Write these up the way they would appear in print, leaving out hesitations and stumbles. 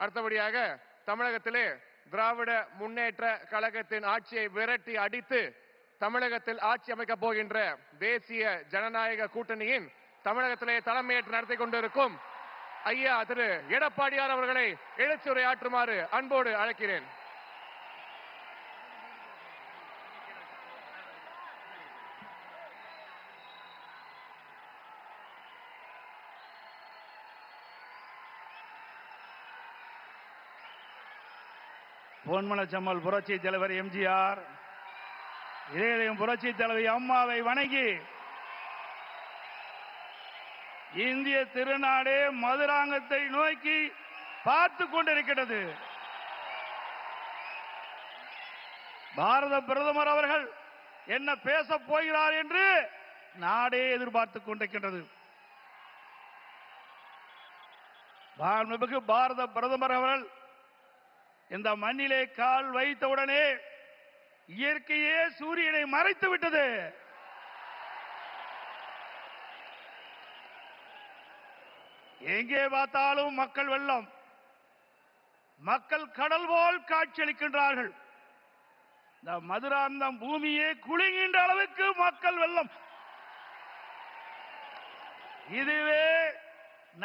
அடுத்தபடியாக தமிழகத்திலே திராவிட முன்னேற்ற கழகத்தின் ஆட்சியை விரட்டி அடித்து தமிழகத்தில் ஆட்சி அமைக்கப் போகின்ற தேசிய ஜனநாயக கூட்டணியின் தமிழகத்திலே தலைமையேற்று நடத்தி கொண்டிருக்கும் ஐயா திரு எடப்பாடியார் அவர்களை எழுச்சியுரையாற்றுமாறு அன்போடு அழைக்கிறேன். பொன்மனச்செம்மல் புரட்சி தலைவர் எம்ஜிஆர், இதயம் புரட்சி தலைவி அம்மாவை வணங்கி இந்திய திருநாடே மதுராங்கத்தை நோக்கி பார்த்து கொண்டிருக்கிறது. பாரத பிரதமர் அவர்கள் என்ன பேச போகிறார் என்று நாடே எதிர்பார்த்துக் கொண்டிருக்கின்றது. பாரத பிரதமர் அவர்கள் இந்த மண்ணிலே கால் வைத்தவுடனே இயற்கையே சூரியனை மறைத்து விட்டது. எங்கே பார்த்தாலும் மக்கள் வெள்ளம், மக்கள் கடல் போல் காட்சியளிக்கின்றார்கள். இந்த மதுராந்தம் பூமியே குலுங்குகின்ற அளவுக்கு மக்கள் வெள்ளம். இதுவே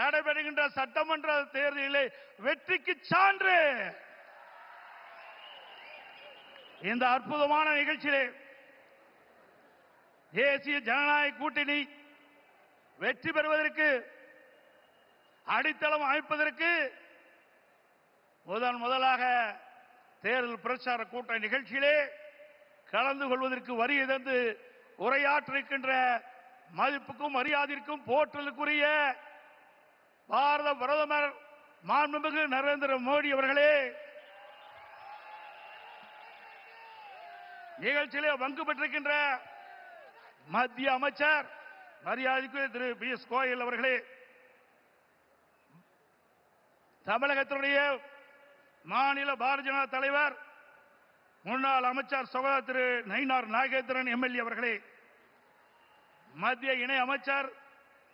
நடைபெறுகின்ற சட்டமன்ற தேர்தலில் வெற்றிக்கு சான்று. இந்த அற்புதமான நிகழ்ச்சியிலே தேசிய ஜனநாயக கூட்டணி வெற்றி பெறுவதற்கு அடித்தளம் அமைப்பதற்கு முதலாக தேர்தல் பிரச்சார கூட்ட நிகழ்ச்சியிலே கலந்து கொள்வதற்கு வருகை தந்து உரையாற்றிருக்கின்ற மதிப்புக்கும் மரியாதைக்கும் போற்றலுக்குரிய பாரத பிரதமர் மாண்புமிகு நரேந்திர மோடி அவர்களே, நிகழ்ச்சியிலே பங்கு பெற்றிருக்கின்ற மத்திய அமைச்சர் மரியாதைக்குரிய திரு பியூஷ் கோயல் அவர்களே, தமிழகத்தினுடைய மாநில பாரதிய ஜனதா தலைவர் முன்னாள் அமைச்சர் சகோதரர் திரு நயினார் நாகேந்திரன் எம்எல்ஏ அவர்களே, மத்திய இணை அமைச்சர்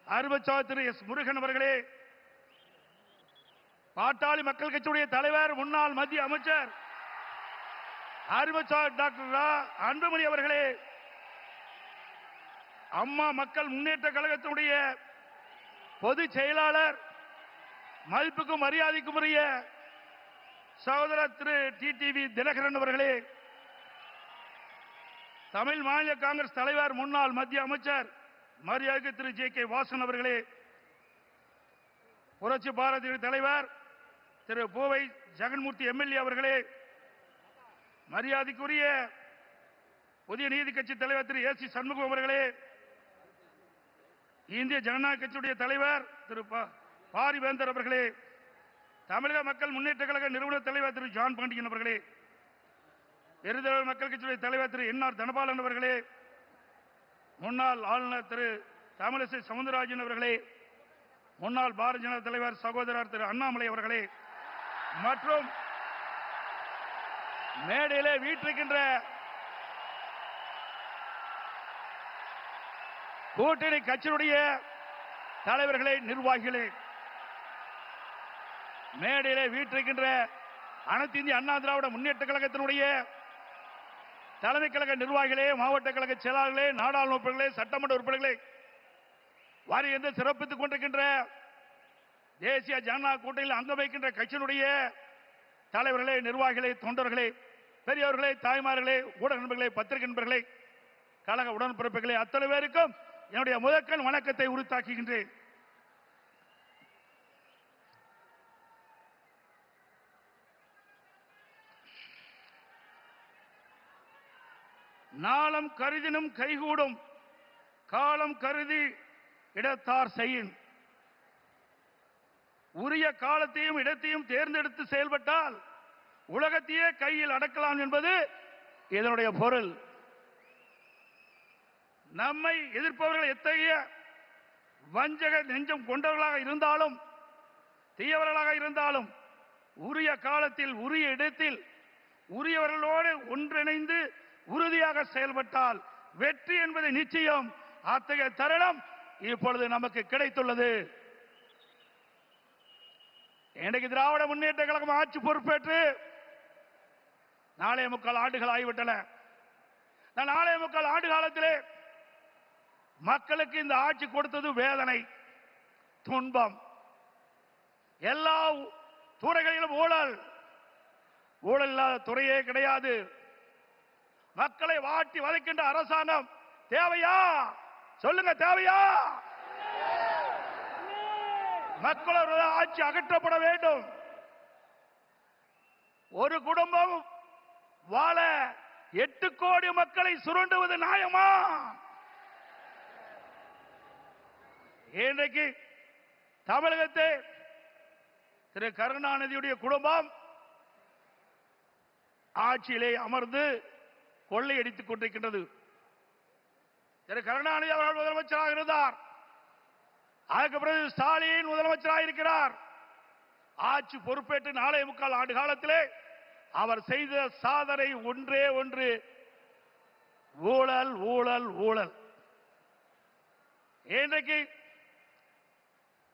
அருமைச்சகோதரர் திரு எஸ் முருகன் அவர்களே, பாட்டாளி மக்கள் கட்சியுடைய தலைவர் முன்னாள் மத்திய அமைச்சர் அருமைச்சகோதரர் டாக்டர் அன்புமணி அவர்களே, அம்மா மக்கள் முன்னேற்ற கழகத்தினுடைய பொதுச் செயலாளர் மதிப்புக்கும் மரியாதைக்கும் உரிய சகோதரர் திரு டிடிவி தினகரன் அவர்களே, தமிழ் மாநில காங்கிரஸ் தலைவர் முன்னாள் மத்திய அமைச்சர் மரியாதைக்கு திரு ஜே கே வாசன் அவர்களே, புரட்சி பாரதிய தலைவர் திரு பூவை ஜெகன்மூர்த்தி எம்எல்ஏ அவர்களே, மரியாதைக்குரிய புதிய நீதி கட்சி தலைவர் திரு ஏ சி சண்முகம் அவர்களே, இந்திய ஜனநாயக கட்சியுடைய தலைவர் திரு பாரிவேந்தர் அவர்களே, தமிழக மக்கள் முன்னேற்ற கழக நிறுவனர் தலைவர் திரு ஜான் பாண்டியன் அவர்களே, எருதல் மக்கள் கட்சியுடைய தலைவர் திரு என் ஆர் தனபாலன் அவர்களே, முன்னாள் ஆளுநர் திரு தமிழிசை சவுந்தரராஜன் அவர்களே, முன்னாள் பாரதிய ஜனதா தலைவர் சகோதரர் திரு அண்ணாமலை அவர்களே, மற்றும் மேடையிலே வீற்றிருக்கின்ற கூட்டணி கட்சியினுடைய தலைவர்களே, நிர்வாகிகளே, மேடையிலே வீற்றிருக்கின்ற அனைத்து இந்திய அண்ணா திராவிட முன்னேற்ற கழகத்தினுடைய தலைமை கழக நிர்வாகிகளே, மாவட்ட கழக செயலாளர்களே, நாடாளுமன்ற உறுப்பினர்களே, சட்டமன்ற உறுப்பினர்களே, வாரி சிறப்பித்துக் கொண்டிருக்கின்ற தேசிய ஜனநாயக கூட்டணியில் அங்கம் வைக்கின்ற கட்சியினுடைய தலைவர்களே, நிர்வாகிகளே, தொண்டர்களே, பெரியவர்களே, தாய்மார்களே, ஊடக நண்பர்களே, பத்திரிகை நண்பர்களே, கழக உடன்பிறப்புகளே, அத்தனை பேருக்கும் என்னுடைய முதற்கண் வணக்கத்தை உரித்தாக்குகின்றேன். நாளம் கருதினும் கைகூடும், காலம் கருதி இடத்தார் செய்யின். உரிய காலத்தையும் இடத்தையும் தேர்ந்தெடுத்து செயல்பட்டால் உலகத்தையே கையில் அடக்கலாம் என்பது இதனுடைய பொருள். நம்மை எதிர்ப்பவர்கள் எத்தகைய வஞ்சக நெஞ்சம் கொண்டவர்களாக இருந்தாலும் தீயவர்களாக இருந்தாலும் உரிய காலத்தில் உரிய இடத்தில் உரியவர்களோடு ஒன்றிணைந்து உறுதியாக செயல்பட்டால் வெற்றி என்பது நிச்சயம். அத்தகைய தருணம் இப்பொழுது நமக்கு கிடைத்துள்ளது. இன்றைக்கு திராவிட முன்னேற்ற கழகம் ஆட்சி பொறுப்பேற்று 4.25 ஆண்டுகள் ஆகிவிட்டன. 4.25 ஆண்டு காலத்திலே மக்களுக்கு இந்த ஆட்சி கொடுத்தது வேதனை, துன்பம். எல்லா துறைகளிலும் ஊழல், ஊழல் இல்லாத துறையே கிடையாது. மக்களை வாட்டி வதைக்கின்ற அரசாங்கம் தேவையா? சொல்லுங்க, தேவையா? மக்களோட ஆட்சி அகற்றப்பட வேண்டும். ஒரு குடும்பம் வாழ 8 கோடி மக்களை சுரண்டுவது நியாயமா? இன்றைக்கு தமிழகத்தை திரு கருணாநிதியுடைய குடும்பம் ஆட்சியிலே அமர்ந்து கொள்ளையடித்துக் கொண்டிருக்கின்றது. திரு கருணாநிதி அவர்கள் முதலமைச்சராக இருந்தார். அதுக்கு பிறகு ஸ்டாலின் முதலமைச்சராக இருக்கிறார். ஆட்சி பொறுப்பேற்று 4.25 ஆண்டு காலத்திலே அவர் செய்த சாதனை ஒன்றே ஒன்று, ஊழல், ஊழல், ஊழல். இன்றைக்கு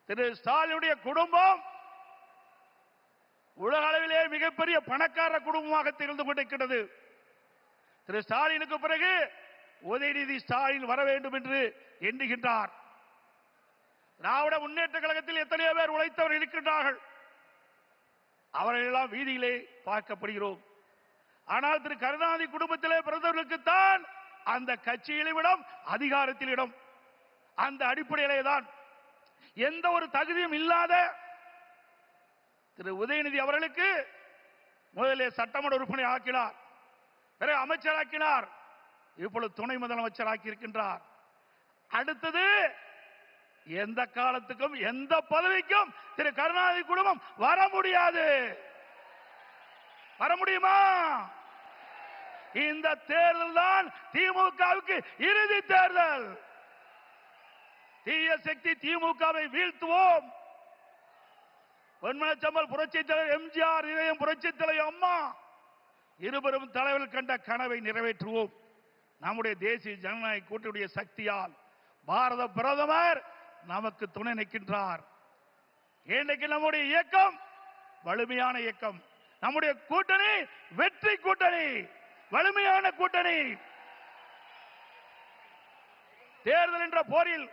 திரு ஸ்டாலினுடைய குடும்பம் உலக அளவிலே மிகப்பெரிய பணக்கார குடும்பமாக திகழ்ந்து கொண்டிருக்கிறது. திரு ஸ்டாலினுக்கு பிறகு உதயநிதி ஸ்டாலின் வர வேண்டும் என்று எண்ணுகின்றார். திராவிட முன்னேற்ற கழகத்தில் எத்தனையோ பேர் உழைத்தவர்கள் இருக்கின்றார்கள். அவர்கள் எல்லாம் வீதியிலே பார்க்கப்படுகிறோம். ஆனால் திரு கருணாநிதி குடும்பத்திலே பிறந்தவர்களுக்குத்தான் அந்த கட்சியிலும் இடம், அதிகாரத்தில் இடம். அந்த அடிப்படையிலே தான் எந்த ஒரு தகுதியும் இல்லாத திரு உதயநிதி அவர்களுக்கு முதலில் சட்டமன்ற உறுப்பினர் ஆக்கினார், பிறகு அமைச்சராக்கினார், இப்பொழுது துணை முதலமைச்சர் ஆக்கி இருக்கின்றார். அடுத்தது எந்த காலத்துக்கும் எந்த பதவிக்கும் திரு கருணாநிதி குடும்பம் வர முடியாது. வர முடியுமா? இந்த தேர்தல் தான் திமுகவுக்கு இறுதி தேர்தல். தீய சக்தி திமுகவை வீழ்த்துவோம். பொன்மனச்சம்பல் புரட்சி தலைவர் எம்ஜிஆர், இதயம் புரட்சி தலைவர் அம்மா இருவரும் தலைவர்கள் கண்ட கனவை நிறைவேற்றுவோம். நம்முடைய தேசிய ஜனநாயக கூட்டணியுடைய சக்தியால் பாரத பிரதமர் நமக்கு துணை நிற்கின்றார். இன்றைக்கு நம்முடைய இயக்கம் வலிமையான இயக்கம். நம்முடைய கூட்டணி வெற்றி கூட்டணி, வலிமையான கூட்டணி. தேர்தல் என்ற போரில்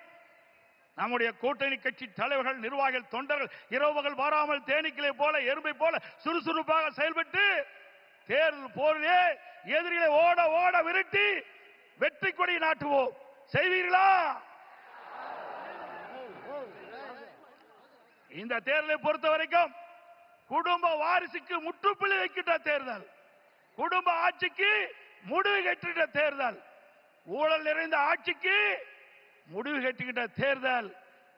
நம்முடைய கூட்டணி கட்சி தலைவர்கள், நிர்வாகிகள், தொண்டர்கள் இரவுகள் வாராமல் தேனீக்களை போல, எறும்பை போல சுறுசுறுப்பாக செயல்பட்டு தேர்தல் போரிலே எதிரிகளை ஓட ஓட விரட்டி வெற்றி கொடி நாட்டுவோம். செய்வீர்களா? இந்த தேர்தலை பொறுத்த வரைக்கும் குடும்ப வாரிசுக்கு முற்றுப்புள்ளி வைக்கின்ற தேர்தல், குடும்ப ஆட்சிக்கு முடிவு கட்டுகின்ற தேர்தல், ஊழல் நிறைந்த ஆட்சிக்கு முடிவு கட்டுகின்ற தேர்தல்.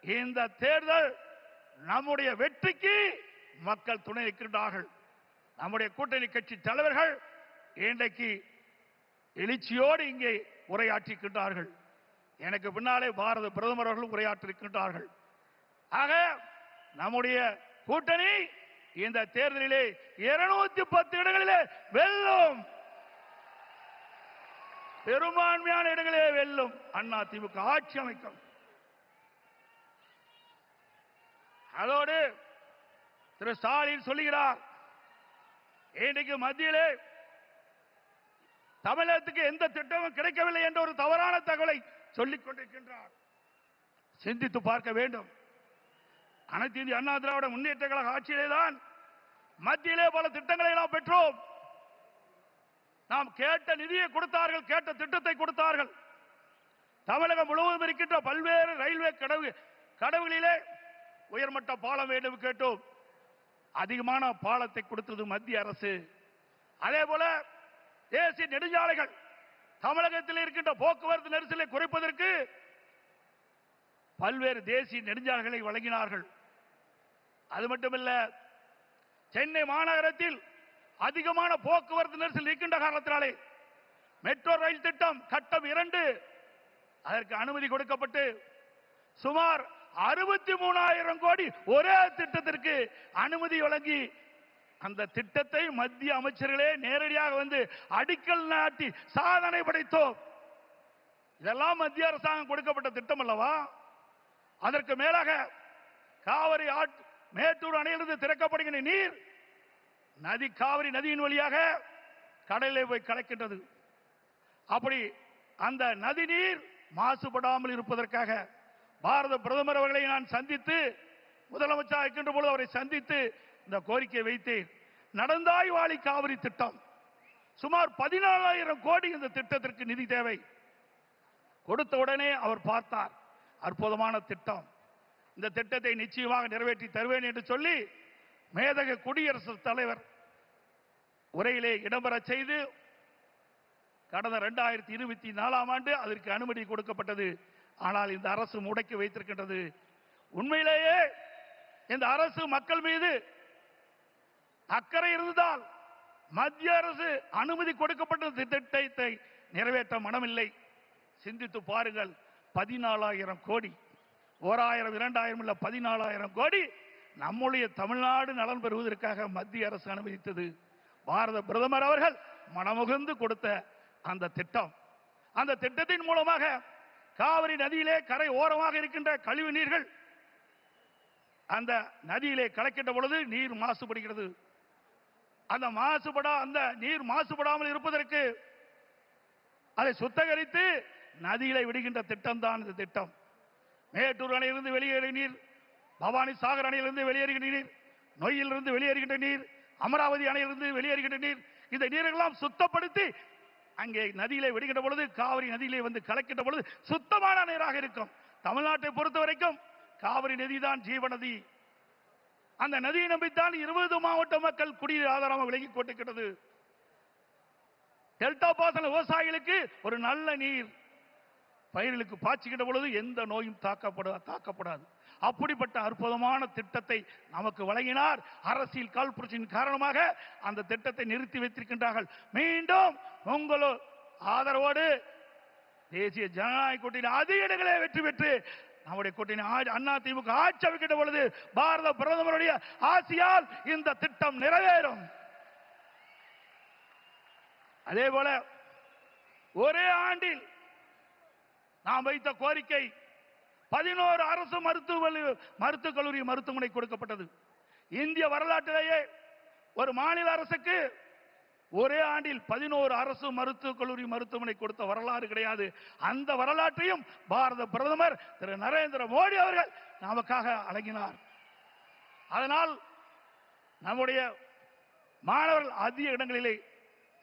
இந்த தேர்தல் நம்முடைய வெற்றிக்கு மக்கள் துணை நிற்கின்றார்கள். நம்முடைய கூட்டணி கட்சி தலைவர்கள் இன்றைக்கு எழுச்சியோடு இங்கே உரையாற்றிருக்கின்றார்கள். எனக்கு பின்னாலே பாரத பிரதமர் அவர்கள் உரையாற்றிருக்கின்றார்கள். ஆக நம்முடைய கூட்டணி இந்த தேர்தலிலே 210 இடங்களிலே வெல்லும், பெரும்பான்மையான இடங்களே வெல்லும். அண்ணா திமுக ஆட்சி அமைக்கும். அதோடு திரு ஸ்டாலின் சொல்லுகிறார், இன்றைக்கு மத்தியிலே தமிழகத்துக்கு எந்த திட்டமும் கிடைக்கவில்லை என்ற ஒரு தவறான தகவலை சொல்லிக் கொண்டிருக்கின்றார். சிந்தித்து பார்க்க வேண்டும். அனைத்து இந்திய அண்ணா திராவிட முன்னேற்ற கழக ஆட்சியிலேதான் மத்தியிலே பல திட்டங்களை நாம் பெற்றோம். நாம் கேட்ட நிதியை கொடுத்தார்கள், கேட்ட திட்டத்தை கொடுத்தார்கள். தமிழகம் முழுவதும் இருக்கின்ற பல்வேறு ரயில்வே கடவுகளிலே உயர்மட்ட பாலம் வேண்டும் கேட்டோம். அதிகமான பாலத்தை கொடுத்தது மத்திய அரசு. அதே போல தேசிய நெடுஞ்சாலைகள், தமிழகத்தில் இருக்கின்ற போக்குவரத்து நெரிசலை குறைப்பதற்கு பல்வேறு தேசிய நெடுஞ்சாலைகளை வழங்கினார்கள். அது மட்டுமல்ல, சென்னை மாநகரத்தில் அதிகமான போக்குவரத்து நெரிசல் இருக்கின்ற காரணத்தினாலே மெட்ரோ ரயில் திட்டம் கட்டம் 2 அதற்கு அனுமதி கொடுக்கப்பட்டு சுமார் 63,000 கோடி ஒரே திட்டத்திற்கு அனுமதி வழங்கி அந்த திட்டத்தை மத்திய அமைச்சர்களே நேரடியாக வந்து அடிக்கல் நாட்டி சாதனை படைத்தோம். இதெல்லாம் மத்திய அரசாங்கம் கொடுக்கப்பட்ட திட்டம் அல்லவா? அதற்கு மேலாக காவிரி மேட்டூர் அணையிலிருந்து திறக்கப்படுகின்ற நீர் நதி காவிரி நதியின் வழியாக கடலிலே போய் கலக்கின்றது. அப்படி அந்த நதி நீர் மாசுபடாமல் இருப்பதற்காக பாரத பிரதமர் அவர்களை நான் சந்தித்து, முதலமைச்சர் இருக்கின்ற பொழுது அவரை சந்தித்து இந்த கோரிக்கை வைத்தேன். நடந்தாய் வாழி காவிரி திட்டம் சுமார் 14,000 கோடி இந்த திட்டத்திற்கு நிதி தேவை. கொடுத்த உடனே அவர் பார்த்தார், அற்புதமான திட்டம், இந்த திட்டத்தை நிச்சயமாக நிறைவேற்றி தருவேன் என்று சொல்லி மேதக குடியரசுத் தலைவர் உரையிலே இடம்பெற செய்து கடந்த 2024ஆம் ஆண்டு அதற்கு அனுமதி கொடுக்கப்பட்டது. ஆனால் இந்த அரசு முடக்கி வைத்திருக்கின்றது. உண்மையிலேயே இந்த அரசு மக்கள் மீது அக்கறை இருந்தால் மத்திய அரசு அனுமதி கொடுக்கப்பட்ட திட்டத்தை நிறைவேற்ற மனமில்லை. சிந்தித்து பாருங்கள், 14,000 கோடி, 1000 2000 இல்ல 14,000 கோடி நம்முடைய தமிழ்நாடு நலன் பெறுவதற்காக மத்திய அரசு அனுமதித்தது. பாரத பிரதமர் அவர்கள் மனமுகந்து கொடுத்த அந்த திட்டம், அந்த திட்டத்தின் மூலமாக காவிரி நதியிலே கரை ஓரமாக இருக்கின்ற கழிவு நீர்கள் அந்த நதியிலே கலக்கின்ற பொழுது நீர் மாசுபடுகிறது. அந்த நீர் மாசுபடாமல் இருப்பதற்கு அதை சுத்தகரித்து நதியிலே விடுகின்ற திட்டம் தான் இந்த திட்டம். மேட்டூர் அணையிலிருந்து வெளியேறிய நீர், பவானி சாகர் அணையிலிருந்து வெளியேறுகின்ற நீர், நொய்யிலிருந்து வெளியேறுகின்ற நீர், அமராவதி அணையிலிருந்து வெளியேறுகின்ற நீர், இந்த நீரெல்லாம் சுத்தப்படுத்தி அங்கே நதியிலே விடுகின்ற பொழுது காவிரி நதியிலே வந்து கலக்கின்ற பொழுது சுத்தமான நீராக இருக்கும். தமிழ்நாட்டை பொறுத்த வரைக்கும் காவிரி நதி தான் ஜீவநதி. அந்த நதியை நம்பித்தான் 20 மாவட்ட மக்கள் குடிநீர் ஆதாரமாக விலகி கொண்டிருக்கிறது. டெல்டா பாசன விவசாயிகளுக்கு ஒரு நல்ல நீர் பயிர்களுக்கு பாய்ச்சுகின்ற பொழுது எந்த நோயும் தாக்கப்படாது. அப்படிப்பட்ட அற்புதமான திட்டத்தை நமக்கு வழங்கினார். அரசியல் காழ்ப்புணர்ச்சியின் காரணமாக அந்த திட்டத்தை நிறுத்தி வைத்திருக்கின்றார்கள். மீண்டும் உங்களோ ஆதரவோடு தேசிய ஜனநாயக கூட்டணி அதிக இடங்களே வெற்றி பெற்று நம்முடைய கூட்டணி அண்ணா திமுக ஆட்சி அமைக்கின்ற பொழுது பாரத பிரதமருடைய ஆசியால் இந்த திட்டம் நிறைவேறும். அதே போல ஒரே ஆண்டில் நாம் வைத்த கோரிக்கை 11 அரசு மருத்துவக் கல்லூரி மருத்துவமனை கொடுக்கப்பட்டது. இந்திய வரலாற்றிலேயே ஒரு மாநில அரசுக்கு ஒரே ஆண்டில் 11 அரசு மருத்துவக் கல்லூரி மருத்துவமனை கொடுத்த வரலாறு கிடையாது. அந்த வரலாற்றையும் பாரத பிரதமர் திரு நரேந்திர மோடி அவர்கள் நமக்காக வழங்கினார். அதனால் நம்முடைய மாணவர்கள் அதிக இடங்களிலே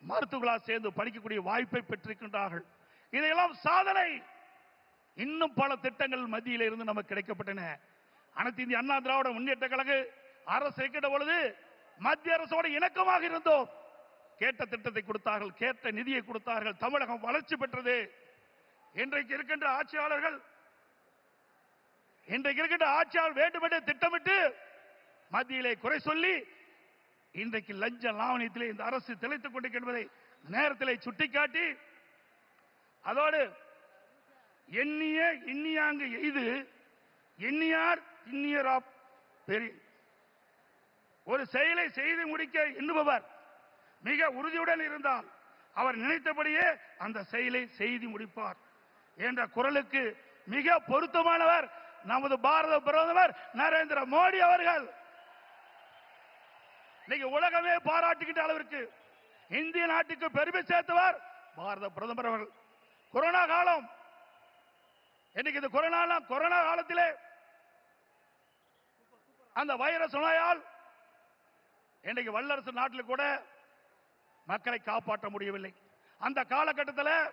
மருத்துவர்களாக சேர்ந்து படிக்கக்கூடிய வாய்ப்பை பெற்றிருக்கின்றார்கள். இதையெல்லாம் சாதனை. இன்னும் பல திட்டங்கள் மத்தியில் இருந்து நமக்கு கிடைக்கப்பட்டன. அனைத்து இந்திய அண்ணா திராவிட முன்னேற்ற கழக அரசு இருக்கின்ற பொழுது மத்திய அரசோடு இணக்கமாக இருந்தோம். கேட்ட திட்டத்தை கொடுத்தார்கள், கேட்ட நிதியை கொடுத்தார்கள். தமிழகம் வளர்ச்சி பெற்றது. இன்றைக்கு இருக்கின்ற ஆட்சியாளர்கள் வேண்டுமென்றே திட்டமிட்டு மத்தியிலே குறை சொல்லி இன்றைக்கு லஞ்ச லாவணியத்திலே இந்த அரசு திளைத்துக் கொண்டிருக்கின்றதை நேரத்திலே சுட்டிக்காட்டி, அதோடு எண்ணிய இன்னியாங்கு எய்து எண்ணியார் இன்னியரா பெரிய ஒரு செயலை செய்து முடிக்க எண்ணுபவர் மிக உறுதியுடன் இருந்தால் அவர் நினைத்தபடியே அந்த செயலை செய்து முடிப்பார் என்ற குரலுக்கு மிக பொருத்தமானவர் நமது பாரத பிரதமர் நரேந்திர மோடி அவர்கள். இன்னைக்கு உலகமே பாராட்டுகின்ற அளவிற்கு இந்திய நாட்டுக்கு பெருமை சேர்த்தவர் பாரத பிரதமர் அவர்கள். கொரோனா காலம், இன்னைக்கு இந்த கொரோனா காலத்திலே அந்த வைரஸ் நோயால் இன்றைக்கு வல்லரசு நாட்டில் கூட மக்களை காப்பாற்ற முடியவில்லை. அந்த காலகட்டத்தில்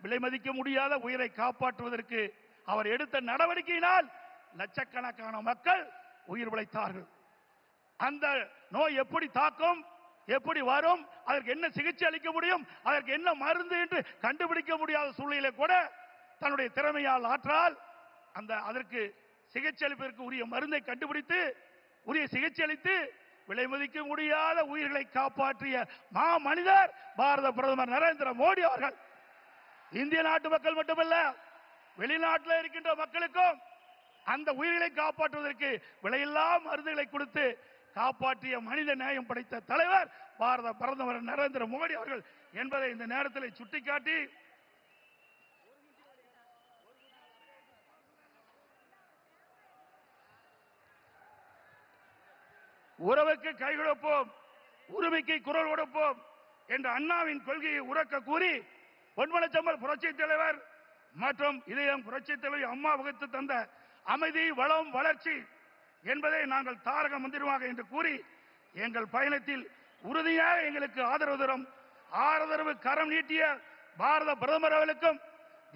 விலை மதிக்க முடியாத உயிரை காப்பாற்றுவதற்கு அவர் எடுத்த நடவடிக்கையினால் லட்சக்கணக்கான மக்கள் உயிர் பிழைத்தார்கள். அந்த நோய் எப்படி தாக்கும், எப்படி வரும், அதற்கு என்ன சிகிச்சை அளிக்க முடியும், அதற்கு என்ன மருந்து என்று கண்டுபிடிக்க முடியாத சூழ்நிலை கூட தன்னுடைய திறமையால் ஆற்றால் அதற்கு சிகிச்சை அளிப்பதற்கு உரிய மருந்தை கண்டுபிடித்து உரிய சிகிச்சை அளித்து விலை மதிக்க முடியாத உயிர்களை காப்பாற்றிய மா மனிதர் பாரத பிரதமர் நரேந்திர மோடி அவர்கள். இந்திய நாட்டு மக்கள் மட்டுமல்ல, வெளிநாட்டில் இருக்கின்ற மக்களுக்கும் அந்த உயிர்களை காப்பாற்றுவதற்கு விலையில்லா மருந்துகளை கொடுத்து காப்பாற்றிய மனித நேயம் படைத்த தலைவர் பாரத பிரதமர் நரேந்திர மோடி அவர்கள் என்பதை இந்த நேரத்தில் சுட்டிக்காட்டி, உறவுக்கு கை கொடுப்போம், உரிமைக்கு குரல் கொடுப்போம் என்ற அண்ணாவின் கொள்கையை உறக்க கூறி பொன்மனச்செம்மல் புரட்சி தலைவர் மற்றும் இதயம் புரட்சி தலைவர் அம்மா வகுத்து தந்த அமைதி, வளம், வளர்ச்சி என்பதை நாங்கள் தாரக மந்திரமாக என்று கூறி எங்கள் பயணத்தில் உறுதியாக எங்களுக்கு ஆதரவு கரம் நீட்டிய பாரத பிரதமர் அவர்களுக்கும்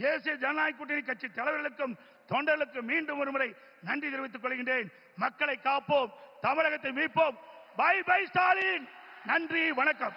தேசிய ஜனநாயக கூட்டணி கட்சி தலைவர்களுக்கும் தொண்டர்களுக்கும் மீண்டும் ஒருமுறை நன்றி தெரிவித்துக் கொள்கின்றேன். மக்களை காப்போம், தமிழகத்தை மீட்போம். By by Stalin. நன்றி, வணக்கம்.